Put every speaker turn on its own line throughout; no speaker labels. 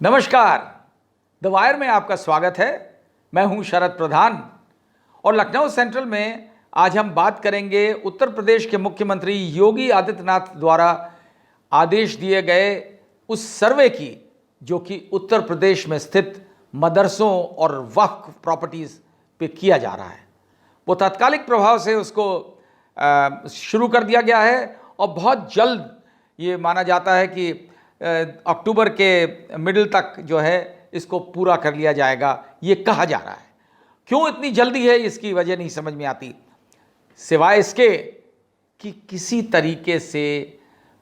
नमस्कार। The wire में आपका स्वागत है। मैं हूं शरद प्रधान और लखनऊ सेंट्रल में आज हम बात करेंगे उत्तर प्रदेश के मुख्यमंत्री योगी आदित्यनाथ द्वारा आदेश दिए गए उस सर्वे की जो कि उत्तर प्रदेश में स्थित मदरसों और वक्फ प्रॉपर्टीज़ पे किया जा रहा है। वो तात्कालिक प्रभाव से उसको शुरू कर दिया गया है और बहुत जल्द ये माना जाता है कि अक्टूबर के मिडिल तक जो है इसको पूरा कर लिया जाएगा, ये कहा जा रहा है। क्यों इतनी जल्दी है इसकी वजह नहीं समझ में आती, सिवाय इसके कि किसी तरीके से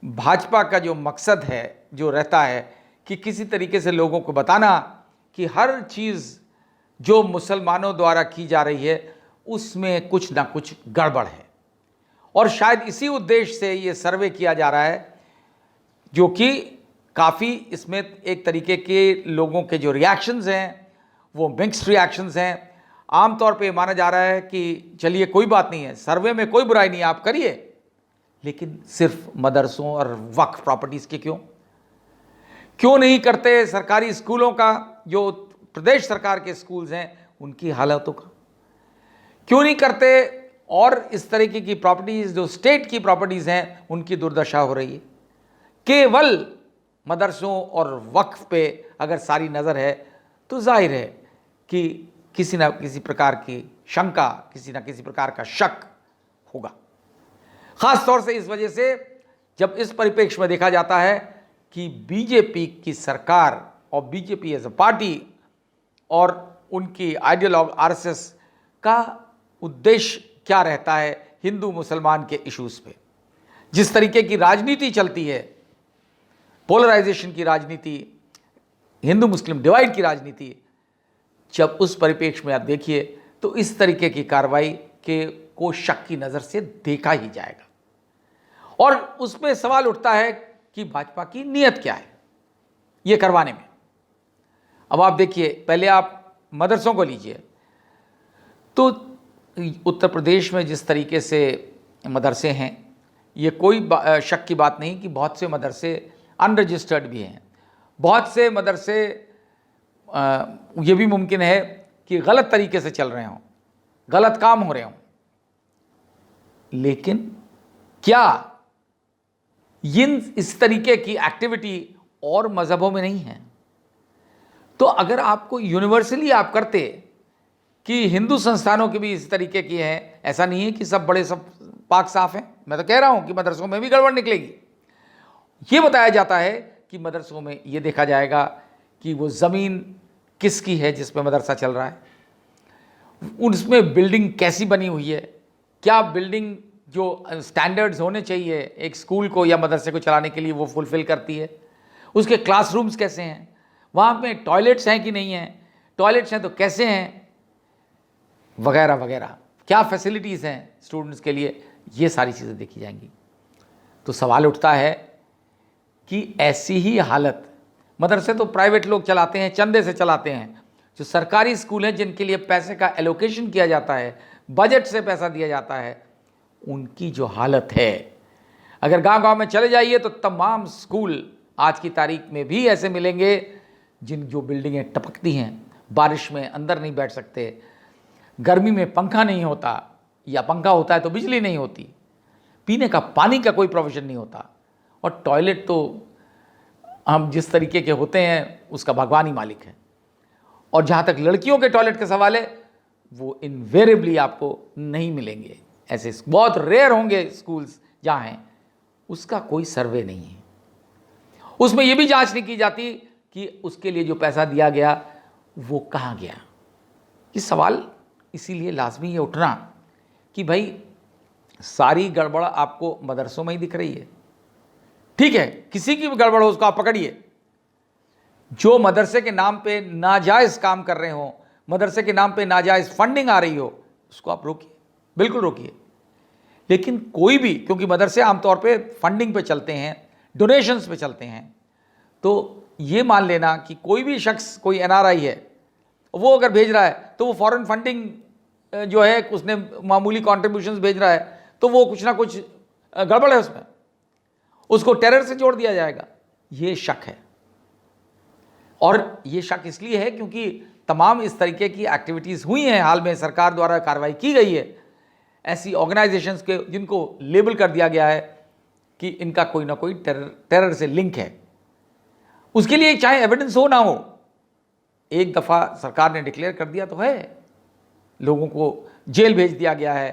भाजपा का जो मकसद है जो रहता है कि किसी तरीके से लोगों को बताना कि हर चीज़ जो मुसलमानों द्वारा की जा रही है उसमें कुछ ना कुछ गड़बड़ है। और शायद इसी उद्देश्य से ये सर्वे किया जा रहा है, जो कि काफ़ी इसमें एक तरीके के लोगों के जो रिएक्शंस हैं वो मिक्स्ड रिएक्शंस हैं। आमतौर पे माना जा रहा है कि चलिए कोई बात नहीं है, सर्वे में कोई बुराई नहीं है, आप करिए, लेकिन सिर्फ मदरसों और वक्फ प्रॉपर्टीज़ के क्यों नहीं करते सरकारी स्कूलों का, जो प्रदेश सरकार के स्कूल्स हैं उनकी हालतों का क्यों नहीं करते, और इस तरीके की प्रॉपर्टीज़ जो स्टेट की प्रॉपर्टीज़ हैं उनकी दुर्दशा हो रही है। केवल मदरसों और वक्फ पे अगर सारी नज़र है तो जाहिर है कि किसी न किसी प्रकार की शंका, किसी न किसी प्रकार का शक होगा। ख़ास तौर से इस वजह से जब इस परिप्रेक्ष्य में देखा जाता है कि बीजेपी की सरकार और बीजेपी एज अ पार्टी और उनकी आइडियोलॉग आरएसएस का उद्देश्य क्या रहता है हिंदू मुसलमान के इश्यूज़ पे। जिस तरीके की राजनीति चलती है, पोलराइजेशन की राजनीति, हिंदू मुस्लिम डिवाइड की राजनीति, जब उस परिप्रेक्ष्य में आप देखिए तो इस तरीके की कार्रवाई के को शक की नज़र से देखा ही जाएगा। और उसमें सवाल उठता है कि भाजपा की नीयत क्या है ये करवाने में। अब आप देखिए, पहले आप मदरसों को लीजिए तो उत्तर प्रदेश में जिस तरीके से मदरसे हैं, ये कोई शक की बात नहीं कि बहुत से मदरसे अनरजिस्टर्ड भी हैं। बहुत से मदरसे ये भी मुमकिन है कि गलत तरीके से चल रहे हों, गलत काम हो रहे हों, लेकिन क्या इस तरीके की एक्टिविटी और मज़हबों में नहीं है? तो अगर आपको यूनिवर्सली आप करते कि हिंदू संस्थानों के भी इस तरीके की हैं, ऐसा नहीं है कि सब बड़े सब पाक साफ हैं। मैं तो कह रहा हूं कि मदरसों में भी गड़बड़ निकलेगी। ये बताया जाता है कि मदरसों में ये देखा जाएगा कि वो ज़मीन किसकी है जिस पे मदरसा चल रहा है, उसमें बिल्डिंग कैसी बनी हुई है, क्या बिल्डिंग जो स्टैंडर्ड्स होने चाहिए एक स्कूल को या मदरसे को चलाने के लिए वो फुलफ़िल करती है, उसके क्लासरूम्स कैसे हैं, वहाँ में टॉयलेट्स हैं कि नहीं हैं, टॉयलेट्स हैं तो कैसे हैं, वगैरह वगैरह, क्या फैसिलिटीज़ हैं स्टूडेंट्स के लिए, ये सारी चीज़ें देखी जाएंगी। तो सवाल उठता है कि ऐसी ही हालत, मदरसे तो प्राइवेट लोग चलाते हैं, चंदे से चलाते हैं, जो सरकारी स्कूल हैं जिनके लिए पैसे का एलोकेशन किया जाता है, बजट से पैसा दिया जाता है, उनकी जो हालत है, अगर गांव-गांव में चले जाइए तो तमाम स्कूल आज की तारीख में भी ऐसे मिलेंगे जो बिल्डिंगें टपकती हैं, बारिश में अंदर नहीं बैठ सकते, गर्मी में पंखा नहीं होता, या पंखा होता है तो बिजली नहीं होती, पीने का पानी का कोई प्रोविज़न नहीं होता, और टॉयलेट तो हम जिस तरीके के होते हैं उसका भगवान ही मालिक है। और जहाँ तक लड़कियों के टॉयलेट का सवाल है, वो इनवेरेबली आपको नहीं मिलेंगे, ऐसे बहुत रेयर होंगे स्कूल्स जहाँ हैं, उसका कोई सर्वे नहीं है। उसमें ये भी जांच नहीं की जाती कि उसके लिए जो पैसा दिया गया वो कहाँ गया। ये सवाल इसीलिए लाजमी है उठना कि भाई सारी गड़बड़ आपको मदरसों में ही दिख रही है, ठीक है, किसी की भी गड़बड़ हो उसको आप पकड़िए। जो मदरसे के नाम पे नाजायज़ काम कर रहे हो, मदरसे के नाम पे नाजायज़ फंडिंग आ रही हो, उसको आप रोकिए, बिल्कुल रोकिए। लेकिन कोई भी, क्योंकि मदरसे आमतौर पे फंडिंग पे चलते हैं, डोनेशंस पे चलते हैं, तो ये मान लेना कि कोई भी शख्स, कोई एनआरआई है, वो अगर भेज रहा है तो वो फॉरेन फंडिंग जो है उसने मामूली कॉन्ट्रीब्यूशंस भेज रहा है, तो वो कुछ ना कुछ गड़बड़ है उसमें, उसको टेरर से जोड़ दिया जाएगा, ये शक है। और ये शक इसलिए है क्योंकि तमाम इस तरीके की एक्टिविटीज़ हुई हैं, हाल में सरकार द्वारा कार्रवाई की गई है ऐसी ऑर्गेनाइजेशंस के जिनको लेबल कर दिया गया है कि इनका कोई ना कोई टेरर से लिंक है। उसके लिए चाहे एविडेंस हो ना हो, एक दफ़ा सरकार ने डिक्लेयर कर दिया तो है, लोगों को जेल भेज दिया गया है।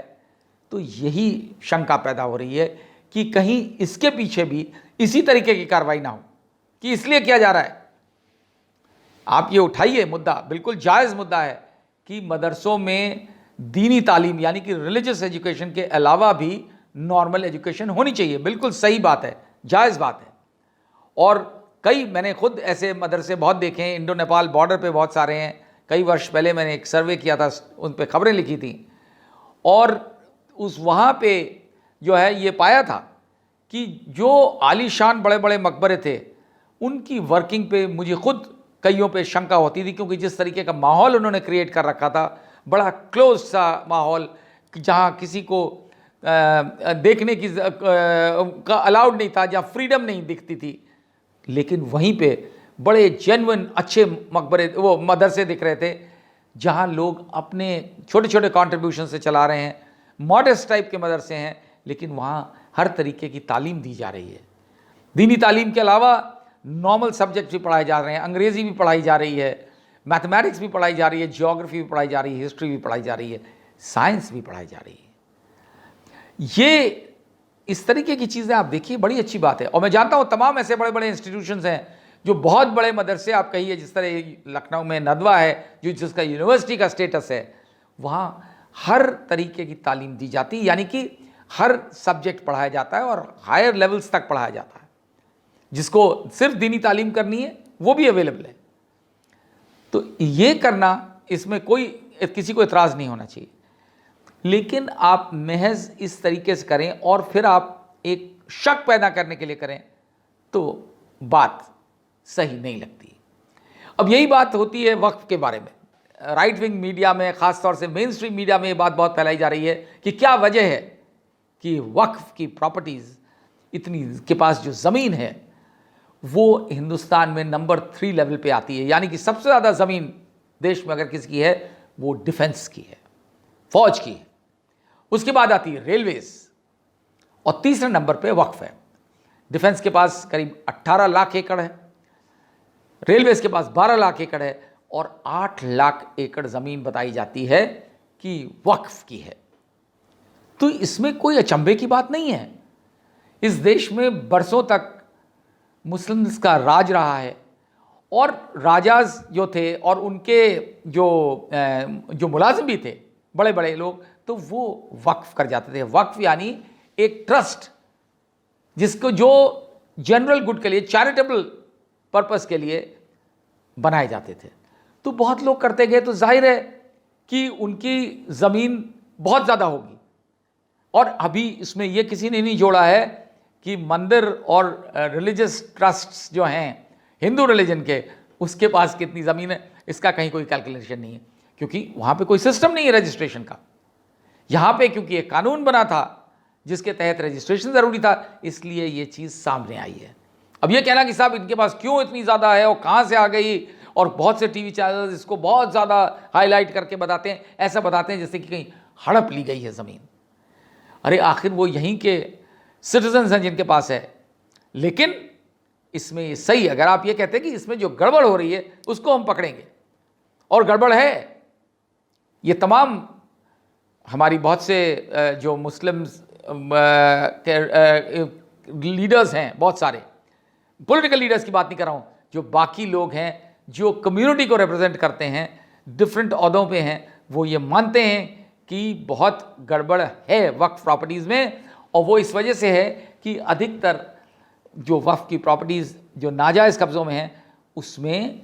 तो यही शंका पैदा हो रही है कि कहीं इसके पीछे भी इसी तरीके की कार्रवाई ना हो कि इसलिए किया जा रहा है। आप ये उठाइए मुद्दा, बिल्कुल जायज़ मुद्दा है कि मदरसों में दीनी तालीम यानी कि रिलीजियस एजुकेशन के अलावा भी नॉर्मल एजुकेशन होनी चाहिए, बिल्कुल सही बात है, जायज़ बात है। और कई मैंने खुद ऐसे मदरसे बहुत देखे हैं, इंडो नेपाल बॉर्डर पे बहुत सारे हैं। कई वर्ष पहले मैंने एक सर्वे किया था, उन पे खबरें लिखी थी और उस वहाँ पे जो है ये पाया था कि जो आलीशान बड़े बड़े मकबरे थे उनकी वर्किंग पे मुझे खुद कईयों पे शंका होती थी, क्योंकि जिस तरीके का माहौल उन्होंने क्रिएट कर रखा था, बड़ा क्लोज सा माहौल जहाँ किसी को देखने की का अलाउड नहीं था, जहाँ फ्रीडम नहीं दिखती थी, लेकिन वहीं पे बड़े जेन्युइन अच्छे मकबरे वो मदरसे दिख रहे थे जहाँ लोग अपने छोटे छोटे कॉन्ट्रीब्यूशन से चला रहे हैं, मॉडेस्ट टाइप के मदरसे हैं, लेकिन वहाँ हर तरीके की तालीम दी जा रही है। दीनी तालीम के अलावा नॉर्मल सब्जेक्ट भी पढ़ाए जा रहे हैं, अंग्रेज़ी भी पढ़ाई जा रही है, मैथमेटिक्स भी पढ़ाई जा रही है, ज्योग्राफी भी पढ़ाई जा रही है, हिस्ट्री भी पढ़ाई जा रही है, साइंस भी पढ़ाई जा रही है। ये इस तरीके की चीज़ें आप देखिए, बड़ी अच्छी बात है। और मैं जानता हूँ तमाम ऐसे बड़े बड़े इंस्टीट्यूशंस हैं जो बहुत बड़े मदरसे आप कहिए, जिस तरह लखनऊ में नदवा है जो जिसका यूनिवर्सिटी का स्टेटस है, वहाँ हर तरीके की तालीम दी जाती है, यानी कि हर सब्जेक्ट पढ़ाया जाता है और हायर लेवल्स तक पढ़ाया जाता है। जिसको सिर्फ दीनी तालीम करनी है वो भी अवेलेबल है। तो ये करना, इसमें कोई किसी को एतराज़ नहीं होना चाहिए, लेकिन आप महज इस तरीके से करें और फिर आप एक शक पैदा करने के लिए करें तो बात सही नहीं लगती। अब यही बात होती है वक्फ के बारे में। राइट विंग मीडिया में, ख़ासतौर से मेन स्ट्रीम मीडिया में ये बात बहुत फैलाई जा रही है कि क्या वजह है कि वक्फ की प्रॉपर्टीज़ इतनी के पास जो ज़मीन है वो हिंदुस्तान में नंबर 3 लेवल पे आती है, यानी कि सबसे ज़्यादा ज़मीन देश में अगर किसी की है वो डिफेंस की है, फौज की है। उसके बाद आती है रेलवेज़ और तीसरे नंबर पे वक्फ है। डिफेंस के पास करीब 18 लाख एकड़ है, रेलवेज़ के पास 12 लाख एकड़ है और 8 लाख एकड़ ज़मीन बताई जाती है कि वक्फ की है। तो इसमें कोई अचंभे की बात नहीं है। इस देश में बरसों तक मुस्लिम्स का राज रहा है और राजाज जो थे और उनके जो मुलाजिम भी थे बड़े बड़े लोग, तो वो वक्फ कर जाते थे। वक्फ यानी एक ट्रस्ट जिसको जो जनरल गुड के लिए, चैरिटेबल पर्पस के लिए बनाए जाते थे। तो बहुत लोग करते गए तो जाहिर है कि उनकी ज़मीन बहुत ज़्यादा होगी। और अभी इसमें यह किसी ने नहीं जोड़ा है कि मंदिर और रिलीजियस ट्रस्ट्स जो हैं हिंदू रिलीजन के, उसके पास कितनी ज़मीन है, इसका कहीं कोई कैलकुलेशन नहीं है, क्योंकि वहाँ पे कोई सिस्टम नहीं है रजिस्ट्रेशन का। यहाँ पे क्योंकि एक कानून बना था जिसके तहत रजिस्ट्रेशन ज़रूरी था, इसलिए ये चीज़ सामने आई है। अब ये कहना कि साहब इनके पास क्यों इतनी ज़्यादा है और कहाँ से आ गई, और बहुत से टीवी चैनल्स इसको बहुत ज़्यादा हाईलाइट करके बताते हैं, ऐसा बताते हैं जैसे कि कहीं हड़प ली गई है ज़मीन। अरे आखिर वो यहीं के सिटीजन्स हैं जिनके पास है। लेकिन इसमें ये सही, अगर आप ये कहते हैं कि इसमें जो गड़बड़ हो रही है उसको हम पकड़ेंगे, और गड़बड़ है, ये तमाम हमारी बहुत से जो मुस्लिम लीडर्स हैं, बहुत सारे पॉलिटिकल लीडर्स की बात नहीं कर रहा हूँ, जो बाकी लोग हैं जो कम्युनिटी को रिप्रेजेंट करते हैं, डिफरेंट ओहदों पे हैं, वो ये मानते हैं कि बहुत गड़बड़ है वक्फ प्रॉपर्टीज़ में। और वो इस वजह से है कि अधिकतर जो वक्फ की प्रॉपर्टीज़ जो नाजायज़ कब्ज़ों में हैं, उसमें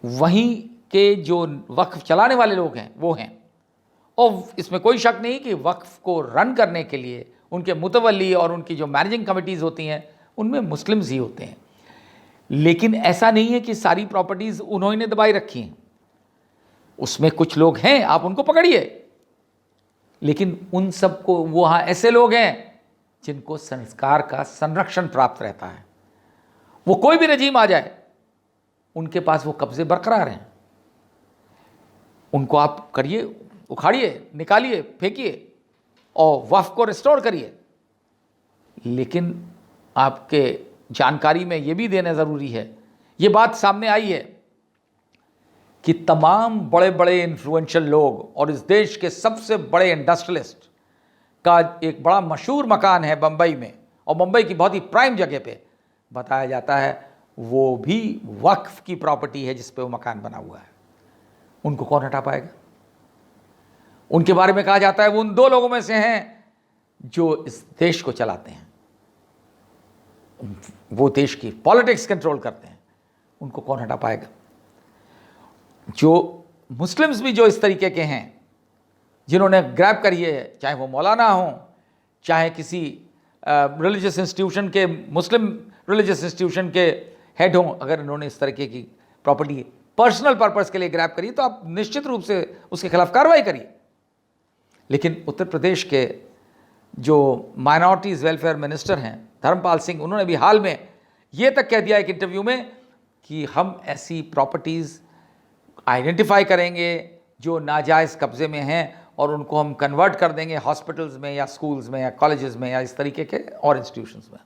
वहीं के जो वक्फ चलाने वाले लोग हैं वो हैं। और इसमें कोई शक नहीं कि वक्फ को रन करने के लिए उनके मुतवल्ली और उनकी जो मैनेजिंग कमिटीज़ होती हैं उनमें मुस्लिम्स ही होते हैं। लेकिन ऐसा नहीं है कि सारी प्रॉपर्टीज़ उन्होंने दबाई रखी हैं, उसमें कुछ लोग हैं, आप उनको पकड़िए, लेकिन उन सबको वहाँ ऐसे लोग हैं जिनको संस्कार का संरक्षण प्राप्त रहता है। वो कोई भी रजीम आ जाए, उनके पास वो कब्जे बरकरार हैं। उनको आप करिए, उखाड़िए, निकालिए, फेंकिए और वक्फ को रिस्टोर करिए। लेकिन आपके जानकारी में ये भी देना ज़रूरी है, ये बात सामने आई है कि तमाम बड़े बड़े इन्फ्लुएंशियल लोग और इस देश के सबसे बड़े इंडस्ट्रियलिस्ट का एक बड़ा मशहूर मकान है बम्बई में, और मुंबई की बहुत ही प्राइम जगह पे बताया जाता है वो भी वक्फ की प्रॉपर्टी है जिस पे वो मकान बना हुआ है। उनको कौन हटा पाएगा? उनके बारे में कहा जाता है वो उन दो लोगों में से हैं जो इस देश को चलाते हैं, वो देश की पॉलिटिक्स कंट्रोल करते हैं। उनको कौन हटा पाएगा? जो मुस्लिम्स भी जो इस तरीके के हैं, जिन्होंने ग्रैब करी है, चाहे वो मौलाना हो, चाहे किसी रिलीजियस इंस्टीट्यूशन के, मुस्लिम रिलीजियस इंस्टीट्यूशन के हेड हों, अगर इन्होंने इस तरीके की प्रॉपर्टी पर्सनल पर्पस के लिए ग्रैब करी तो आप निश्चित रूप से उसके खिलाफ कार्रवाई करिए। लेकिन उत्तर प्रदेश के जो माइनॉरिटीज़ वेलफेयर मिनिस्टर हैं धर्मपाल सिंह, उन्होंने भी हाल में ये तक कह दिया एक इंटरव्यू में कि हम ऐसी प्रॉपर्टीज़ आइडेंटिफाई करेंगे जो नाजायज़ कब्ज़े में हैं और उनको हम कन्वर्ट कर देंगे हॉस्पिटल्स में या स्कूल्स में या कॉलेजेस में या इस तरीके के और इंस्टीट्यूशंस में।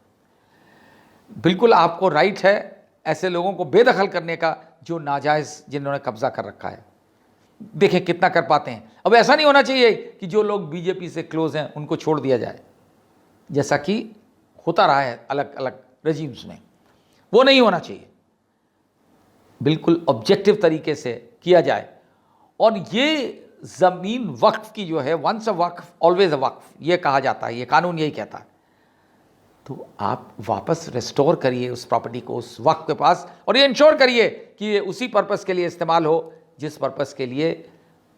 बिल्कुल आपको राइट है ऐसे लोगों को बेदखल करने का जो नाजायज़ जिन्होंने कब्ज़ा कर रखा है। देखें कितना कर पाते हैं। अब ऐसा नहीं होना चाहिए कि जो लोग बीजेपी से क्लोज हैं उनको छोड़ दिया जाए, जैसा कि होता रहा है अलग अलग रेजिम्स में। वो नहीं होना चाहिए, बिल्कुल ऑब्जेक्टिव तरीके से किया जाए। और ये ज़मीन वक्फ की जो है, once a Waqf always a वक्फ, ये कहा जाता है, ये कानून यही कहता है। तो आप वापस रिस्टोर करिए उस प्रॉपर्टी को उस वक्फ के पास, और ये इंश्योर करिए कि ये उसी पर्पस के लिए इस्तेमाल हो जिस पर्पस के लिए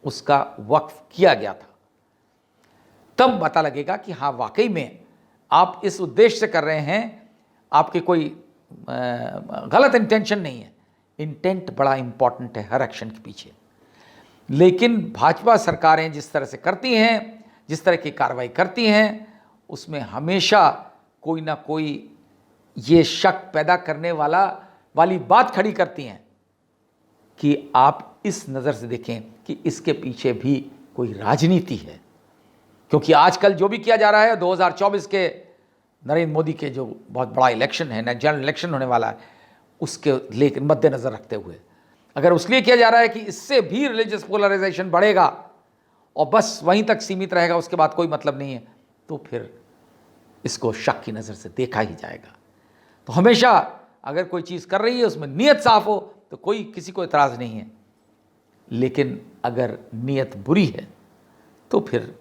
उसका वक्फ किया गया था। तब पता लगेगा कि हाँ वाकई में आप इस उद्देश्य से कर रहे हैं, आपके कोई गलत इंटेंशन नहीं है। इंटेंट बड़ा इंपॉर्टेंट है हर एक्शन के पीछे। लेकिन भाजपा सरकारें जिस तरह से करती हैं, जिस तरह की कार्रवाई करती हैं, उसमें हमेशा कोई ना कोई ये शक पैदा करने वाली बात खड़ी करती हैं कि आप इस नज़र से देखें कि इसके पीछे भी कोई राजनीति है। क्योंकि आजकल जो भी किया जा रहा है 2024 के नरेंद्र मोदी के जो बहुत बड़ा इलेक्शन है, जनरल इलेक्शन होने वाला है, उसके लेकिन मद्देनज़र रखते हुए अगर उसके लिए किया जा रहा है कि इससे भी रिलीजियस पोलराइजेशन बढ़ेगा और बस वहीं तक सीमित रहेगा, उसके बाद कोई मतलब नहीं है, तो फिर इसको शक की नज़र से देखा ही जाएगा। तो हमेशा अगर कोई चीज़ कर रही है उसमें नीयत साफ हो तो कोई किसी को इतराज़ नहीं है, लेकिन अगर नीयत बुरी है तो फिर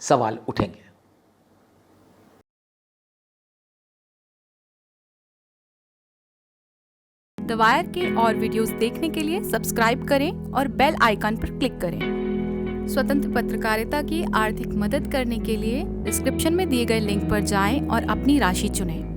सवाल उठेंगे।
द वायर के और वीडियोस देखने के लिए सब्सक्राइब करें और बेल आइकन पर क्लिक करें। स्वतंत्र पत्रकारिता की आर्थिक मदद करने के लिए डिस्क्रिप्शन में दिए गए लिंक पर जाएं और अपनी राशि चुनें।